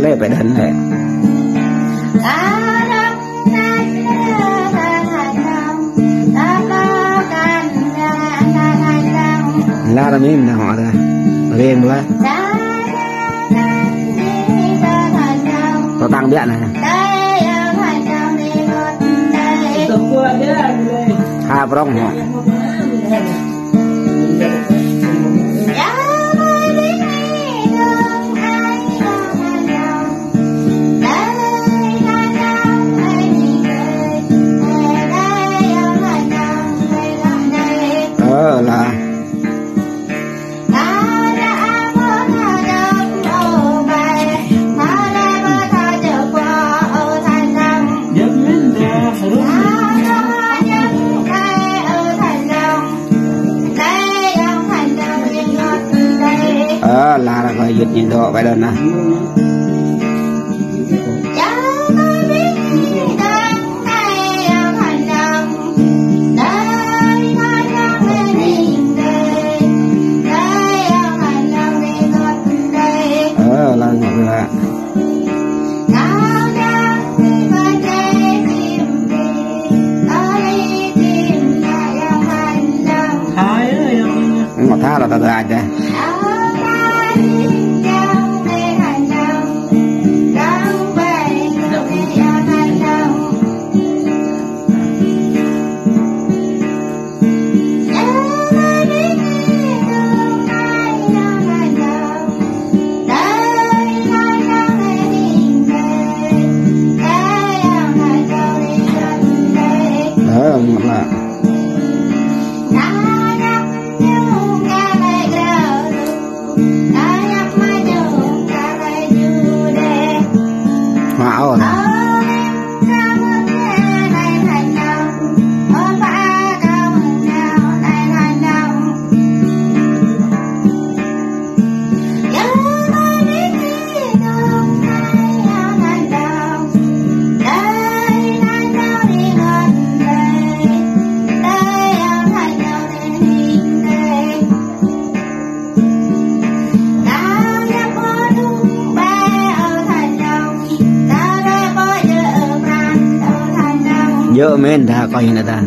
lệ phải đần này la là mình là họ rồi lên quá có tăng biết này ha prong họ là là gọi dịch nhìn độ vậy đơn nè là ngọt rồi ngọt tha là ta ra chứ là wow nè dơ men ta coi như là ta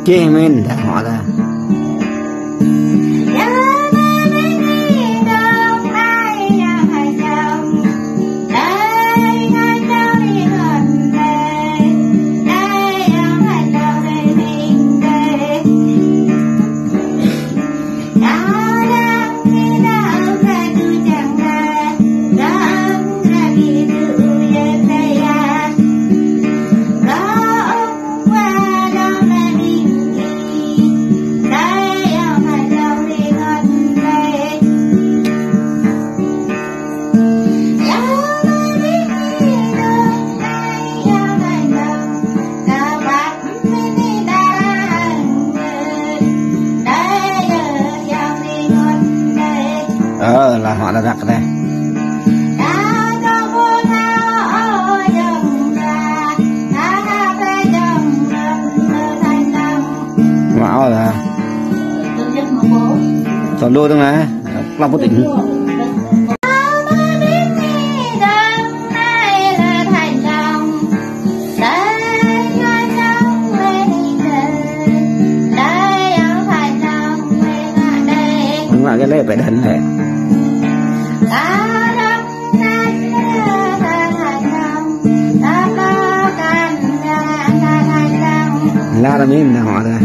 chê men ta họ ta là họ đã đặt đây wow là toàn đôi thôi mà lòng có tỉnh đúng là cái lễ phải đần này la là mình là họ rồi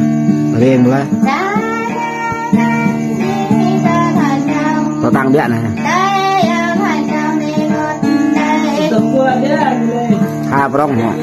lên quá có tăng biết này ha prong họ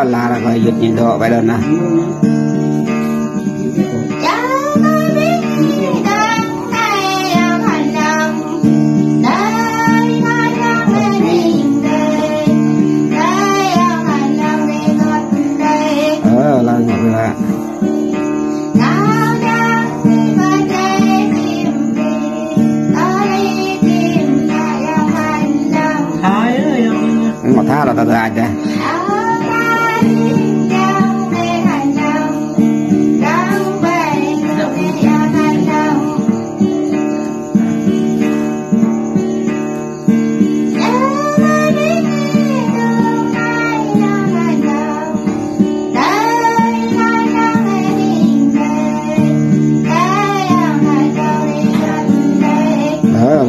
là là gọi giật nhìn độ vậy đơn nè. Là ngọt là ngọt tha là ta ra chứ.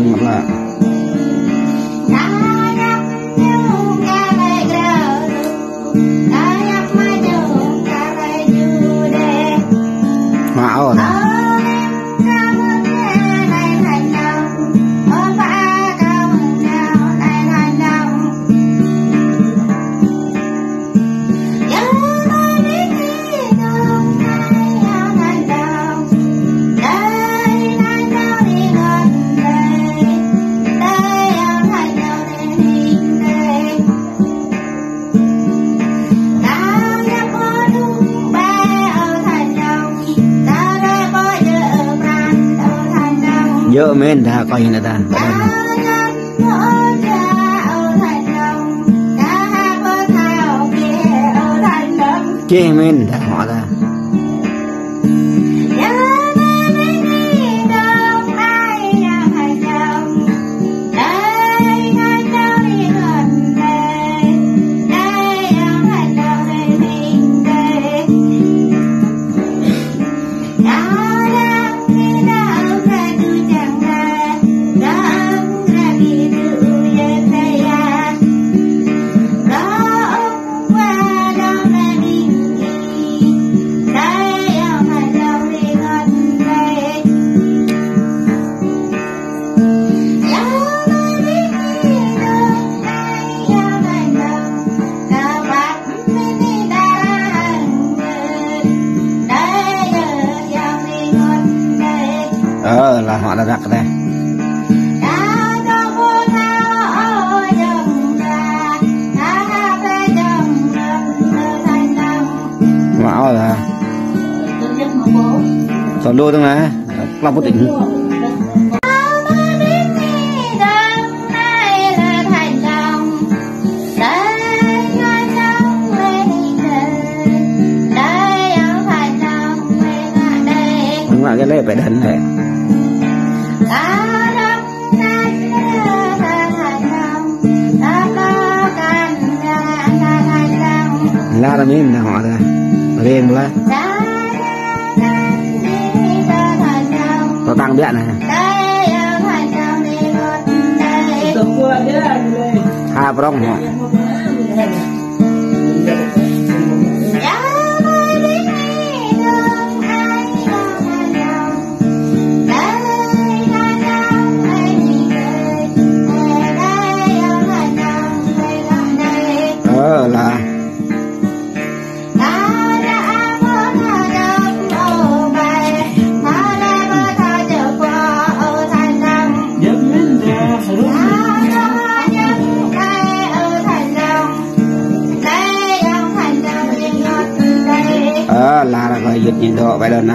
Ngọt là mạo rồi. Dơ men ta coi như là ta chê men ta họ ta là họ đã đặt đây. Mạo là còn đôi thôi mà làm có tỉnh. Đúng là cái lễ phải đần này. La là miếng nào họ ra riêng quá có tăng điện này hai prong họ là là rồi giật nhìn độ vậy đơn nè.